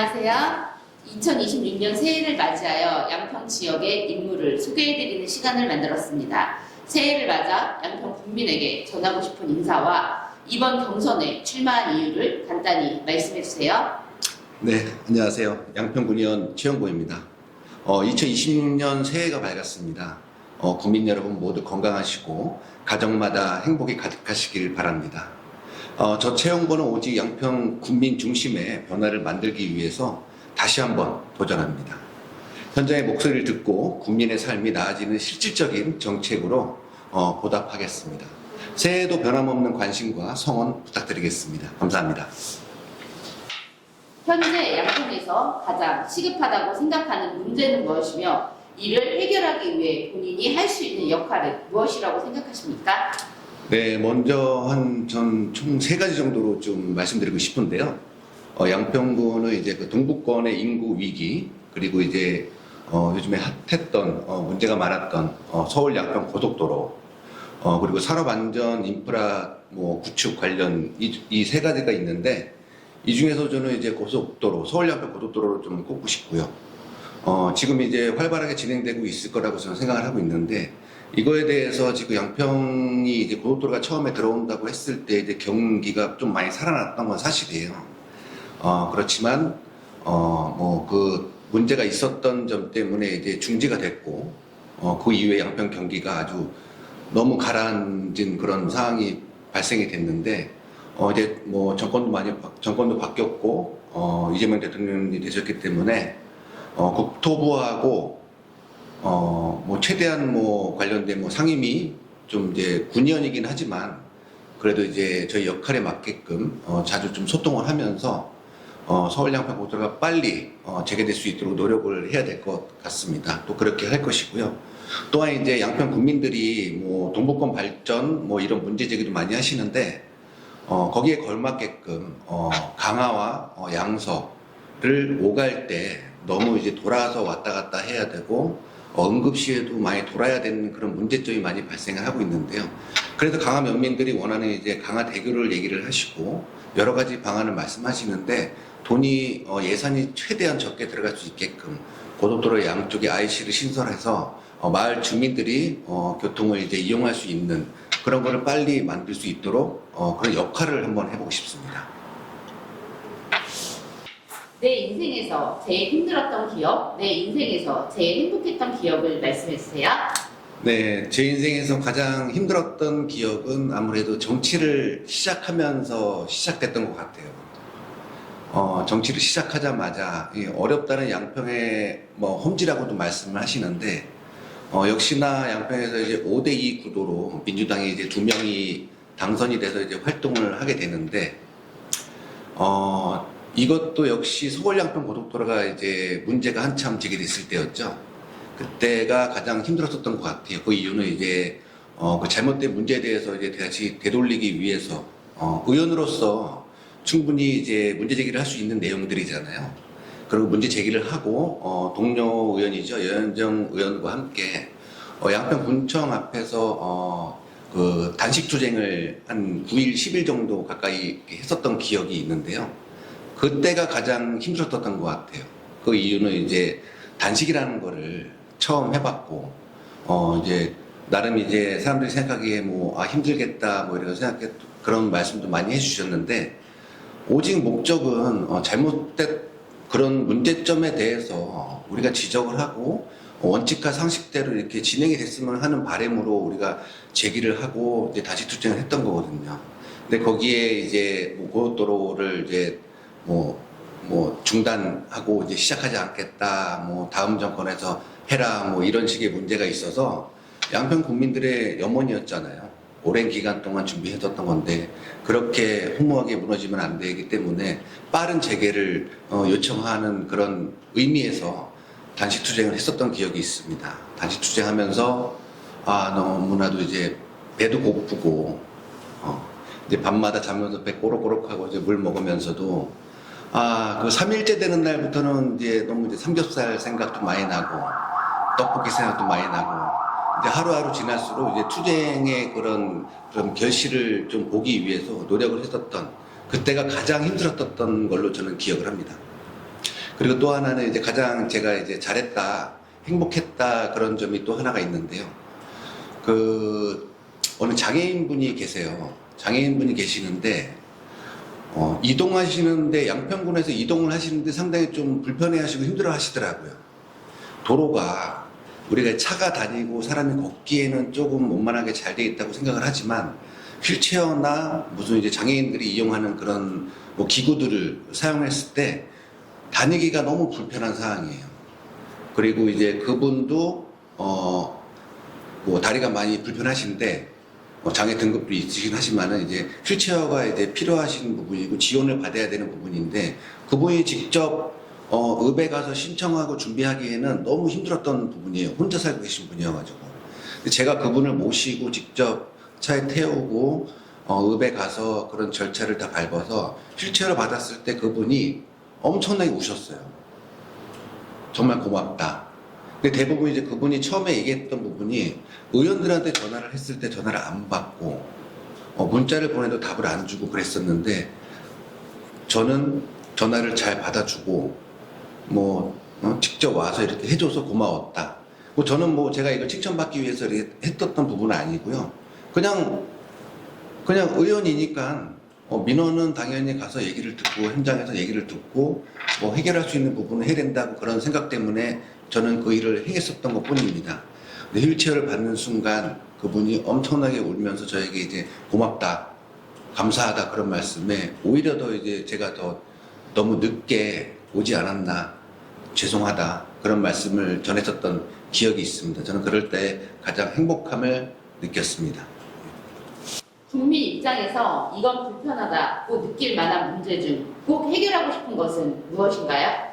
안녕하세요. 2026년 새해를 맞이하여 양평 지역의 인물을 소개해드리는 시간을 만들었습니다. 새해를 맞아 양평 국민에게 전하고 싶은 인사와 이번 경선에 출마한 이유를 간단히 말씀해주세요. 네, 안녕하세요. 양평군의원 최영고입니다. 2026년 새해가 밝았습니다. 국민 여러분 모두 건강하시고 가정마다 행복이 가득하시길 바랍니다. 저 최영고는 오직 양평 국민 중심의 변화를 만들기 위해서 다시 한번 도전합니다. 현장의 목소리를 듣고 국민의 삶이 나아지는 실질적인 정책으로 보답하겠습니다. 새해에도 변함없는 관심과 성원 부탁드리겠습니다. 감사합니다. 현재 양평에서 가장 시급하다고 생각하는 문제는 무엇이며 이를 해결하기 위해 본인이 할 수 있는 역할은 무엇이라고 생각하십니까? 네, 먼저 전 총 세 가지 정도로 좀 말씀드리고 싶은데요. 양평구는 이제 그 동북권의 인구 위기, 그리고 이제 요즘에 핫했던 문제가 많았던 서울 양평 고속도로, 그리고 산업안전 인프라 구축 관련 이 세 가지가 있는데, 이 중에서 저는 이제 고속도로, 서울 양평 고속도로를 좀 꼽고 싶고요. 지금 이제 활발하게 진행되고 있을 거라고 저는 생각을 하고 있는데, 이거에 대해서 지금 양평이 이제 고속도로가 처음에 들어온다고 했을 때 이제 경기가 좀 많이 살아났던 건 사실이에요. 그렇지만, 그 문제가 있었던 점 때문에 이제 중지가 됐고, 그 이후에 양평 경기가 아주 너무 가라앉은 그런 상황이 발생이 됐는데, 이제 정권도 바뀌었고, 이재명 대통령이 되셨기 때문에, 국토부하고, 최대한 관련된 상임위, 좀 이제 군의원이긴 하지만, 그래도 이제 저희 역할에 맞게끔, 자주 좀 소통을 하면서, 서울 양평 고속도로가 빨리, 재개될 수 있도록 노력을 해야 될 것 같습니다. 또 그렇게 할 것이고요. 또한 이제 양평 국민들이 동북권 발전, 이런 문제 제기도 많이 하시는데, 거기에 걸맞게끔, 강화와 양서를 오갈 때 너무 이제 돌아서 왔다 갔다 해야 되고, 응급시에도 많이 돌아야 되는 그런 문제점이 많이 발생을 하고 있는데요. 그래서 강화 면민들이 원하는 이제 강화 대교를 얘기를 하시고 여러 가지 방안을 말씀하시는데 돈이 예산이 최대한 적게 들어갈 수 있게끔 고속도로 양쪽에 IC를 신설해서 마을 주민들이 교통을 이제 이용할 수 있는 그런 거를 빨리 만들 수 있도록 그런 역할을 한번 해보고 싶습니다. 내 인생에서 제일 힘들었던 기억, 내 인생에서 제일 행복했던 기억을 말씀해주세요. 네, 제 인생에서 가장 힘들었던 기억은 아무래도 정치를 시작하면서 시작됐던 것 같아요. 정치를 시작하자마자 어렵다는 양평의 험지라고도 말씀을 하시는데, 역시나 양평에서 이제 5대2 구도로 민주당이 이제 2명이 당선이 돼서 이제 활동을 하게 되는데, 이것도 역시 서울 양평 고속도로가 이제 문제가 한참 제기됐을 때였죠. 그때가 가장 힘들었었던 것 같아요. 그 이유는 이제 그 잘못된 문제에 대해서 이제 다시 되돌리기 위해서 의원으로서 충분히 이제 문제 제기를 할 수 있는 내용들이잖아요. 그리고 문제 제기를 하고 동료 의원이죠, 여현정 의원과 함께 양평 군청 앞에서 그 단식 투쟁을 한 9일, 10일 정도 가까이 했었던 기억이 있는데요. 그때가 가장 힘들었던 것 같아요. 그 이유는 이제 단식이라는 거를 처음 해봤고, 이제 나름 이제 사람들이 생각하기에 힘들겠다 이런 그런 말씀도 많이 해주셨는데, 오직 목적은 잘못된 그런 문제점에 대해서 우리가 지적을 하고 원칙과 상식대로 이렇게 진행이 됐으면 하는 바람으로 우리가 제기를 하고 이제 다시 투쟁을 했던 거거든요. 근데 거기에 이제 고속도로를 이제 중단하고 이제 시작하지 않겠다, 다음 정권에서 해라, 이런 식의 문제가 있어서 양평 국민들의 염원이었잖아요. 오랜 기간 동안 준비해뒀던 건데, 그렇게 허무하게 무너지면 안 되기 때문에 빠른 재개를 요청하는 그런 의미에서 단식 투쟁을 했었던 기억이 있습니다. 단식 투쟁하면서, 너무나도 이제 배도 고프고, 이제 밤마다 자면서 배 꼬록꼬록하고 이제 물 먹으면서도 그 3일째 되는 날부터는 이제 너무 이제 삼겹살 생각도 많이 나고 떡볶이 생각도 많이 나고 이제 하루하루 지날수록 이제 투쟁의 그런 결실을 좀 보기 위해서 노력을 했었던 그때가 가장 힘들었던 걸로 저는 기억을 합니다. 그리고 또 하나는 이제 가장 제가 이제 잘했다, 행복했다 그런 점이 또 하나가 있는데요. 어느 장애인분이 계세요. 장애인분이 계시는데 이동하시는데 양평군에서 이동을 하시는데 상당히 좀 불편해하시고 힘들어하시더라고요. 도로가 우리가 차가 다니고 사람이 걷기에는 조금 원만하게 잘 돼 있다고 생각을 하지만 휠체어나 무슨 이제 장애인들이 이용하는 그런 뭐 기구들을 사용했을 때 다니기가 너무 불편한 상황이에요. 그리고 이제 그분도 뭐 다리가 많이 불편하신데 장애 등급도 있으신 하지만은 이제 휠체어가 이제 필요하신 부분이고 지원을 받아야 되는 부분인데 그분이 직접 읍에 가서 신청하고 준비하기에는 너무 힘들었던 부분이에요. 혼자 살고 계신 분이어가지고. 근데 제가 그분을 모시고 직접 차에 태우고 읍에 가서 그런 절차를 다 밟아서 휠체어를 받았을 때 그분이 엄청나게 우셨어요. 정말 고맙다. 근데 대부분 이제 그분이 처음에 얘기했던 부분이 의원들한테 전화를 했을 때 전화를 안 받고 문자를 보내도 답을 안 주고 그랬었는데 저는 전화를 잘 받아주고 직접 와서 이렇게 해줘서 고마웠다. 저는 제가 이걸 칭찬받기 위해서 이렇게 했던 부분은 아니고요. 그냥 의원이니까 민원은 당연히 가서 얘기를 듣고 현장에서 얘기를 듣고 해결할 수 있는 부분은 해야 된다고 그런 생각 때문에 저는 그 일을 행했었던 것 뿐입니다. 근데 휠체어를 받는 순간 그분이 엄청나게 울면서 저에게 이제 고맙다, 감사하다 그런 말씀에 오히려 더 이제 제가 더 너무 늦게 오지 않았나, 죄송하다 그런 말씀을 전했었던 기억이 있습니다. 저는 그럴 때 가장 행복함을 느꼈습니다. 국민 입장에서 이건 불편하다고 느낄 만한 문제 중 꼭 해결하고 싶은 것은 무엇인가요?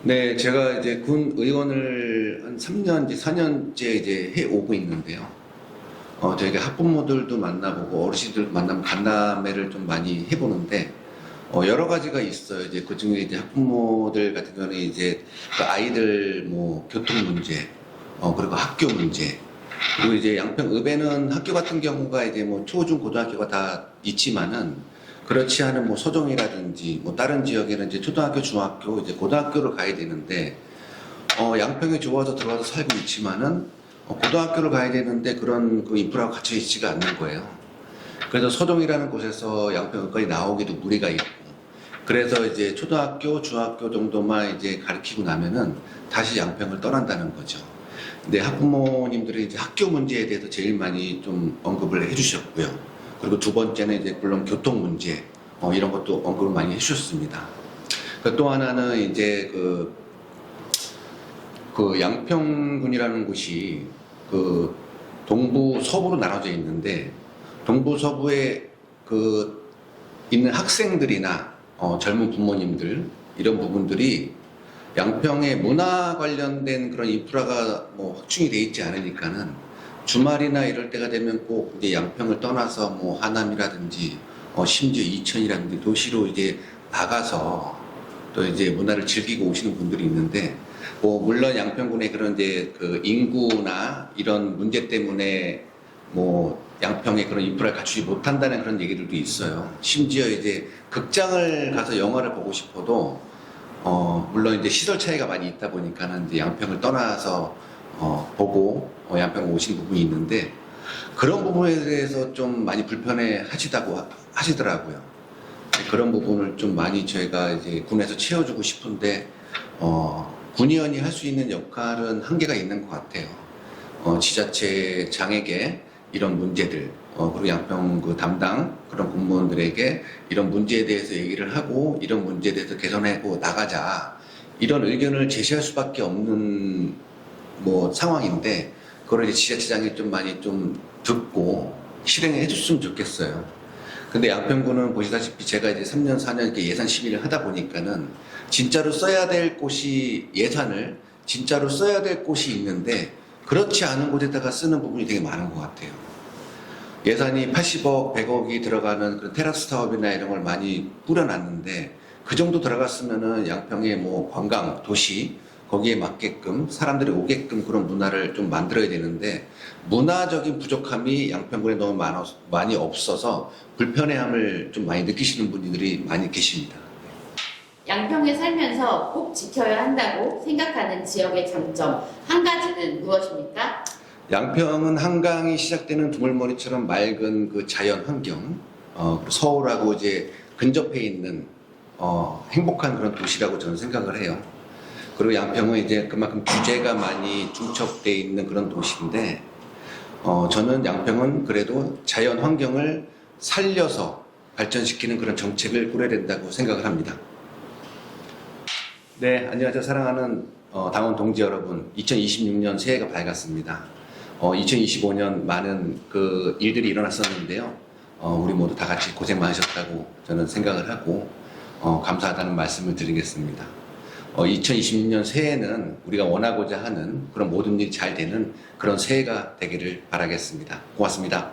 네, 제가 이제 군 의원을 한 3년, 4년째 이제 해오고 있는데요. 저희가 학부모들도 만나보고 어르신들 만나면 간담회를 좀 많이 해보는데, 여러 가지가 있어요. 이제 그 중에 이제 학부모들 같은 경우는 이제 그 아이들 교통 문제, 그리고 학교 문제, 그리고 이제 양평읍에는 학교 같은 경우가 이제 초, 중, 고등학교가 다 있지만은 그렇지 않은 서종이라든지 다른 지역에는 이제 초등학교, 중학교, 이제 고등학교를 가야 되는데 양평에 좋아서 들어와서 살고 있지만은 고등학교를 가야 되는데 그런 그 인프라가 갖춰 있지가 않는 거예요. 그래서 서종이라는 곳에서 양평까지 나오기도 무리가 있고 그래서 이제 초등학교, 중학교 정도만 이제 가르치고 나면은 다시 양평을 떠난다는 거죠. 근데 학부모님들이 이제 학교 문제에 대해서 제일 많이 좀 언급을 해주셨고요. 그리고 두 번째는 이제 물론 교통 문제 이런 것도 언급을 많이 해주셨습니다. 또 하나는 이제 그 양평군이라는 곳이 그 동부 서부로 나눠져 있는데 동부 서부에 있는 학생들이나 젊은 부모님들 이런 부분들이 양평의 문화 관련된 그런 인프라가 확충이 돼 있지 않으니까는 주말이나 이럴 때가 되면 꼭 이제 양평을 떠나서 하남이라든지 심지어 이천이라든지 도시로 이제 나가서 또 이제 문화를 즐기고 오시는 분들이 있는데 물론 양평군의 그런 이제 그 인구나 이런 문제 때문에 양평에 그런 인프라를 갖추지 못한다는 그런 얘기들도 있어요. 심지어 이제 극장을 가서 영화를 보고 싶어도 물론 이제 시설 차이가 많이 있다 보니까는 이제 양평을 떠나서 보고 양평 오신 부분이 있는데 그런 부분에 대해서 좀 많이 불편해 하시더라고요. 그런 부분을 좀 많이 저희가 이제 군에서 채워주고 싶은데 군의원이 할 수 있는 역할은 한계가 있는 것 같아요. 지자체장에게 이런 문제들 그리고 양평 그 담당 그런 공무원들에게 이런 문제에 대해서 얘기를 하고 이런 문제에 대해서 개선하고 나가자 이런 의견을 제시할 수밖에 없는 상황인데 그걸 이제 지자체장이 좀 많이 좀 듣고 실행해 줬으면 좋겠어요. 근데 양평군은 보시다시피 제가 이제 3년, 4년 이렇게 예산 심의를 하다 보니까는 진짜로 써야 될 곳이 예산을 진짜로 써야 될 곳이 있는데 그렇지 않은 곳에다가 쓰는 부분이 되게 많은 것 같아요. 예산이 80억, 100억이 들어가는 그런 테라스 사업이나 이런 걸 많이 뿌려놨는데 그 정도 들어갔으면은 양평의 관광, 도시 거기에 맞게끔 사람들이 오게끔 그런 문화를 좀 만들어야 되는데 문화적인 부족함이 양평군에 너무 많이 없어서 불편해함을 좀 많이 느끼시는 분들이 많이 계십니다. 양평에 살면서 꼭 지켜야 한다고 생각하는 지역의 장점 한 가지는 무엇입니까? 양평은 한강이 시작되는 두물머리처럼 맑은 그 자연 환경, 그리고 서울하고 이제 근접해 있는 행복한 그런 도시라고 저는 생각을 해요. 그리고 양평은 이제 그만큼 규제가 많이 중첩돼 있는 그런 도시인데, 저는 양평은 그래도 자연 환경을 살려서 발전시키는 그런 정책을 꾸려야 된다고 생각을 합니다. 네, 안녕하세요. 사랑하는 당원 동지 여러분. 2026년 새해가 밝았습니다. 2025년 많은 그 일들이 일어났었는데요. 우리 모두 다 같이 고생 많으셨다고 저는 생각을 하고 감사하다는 말씀을 드리겠습니다. 2026년 새해는 우리가 원하고자 하는 그런 모든 일이 잘 되는 그런 새해가 되기를 바라겠습니다. 고맙습니다.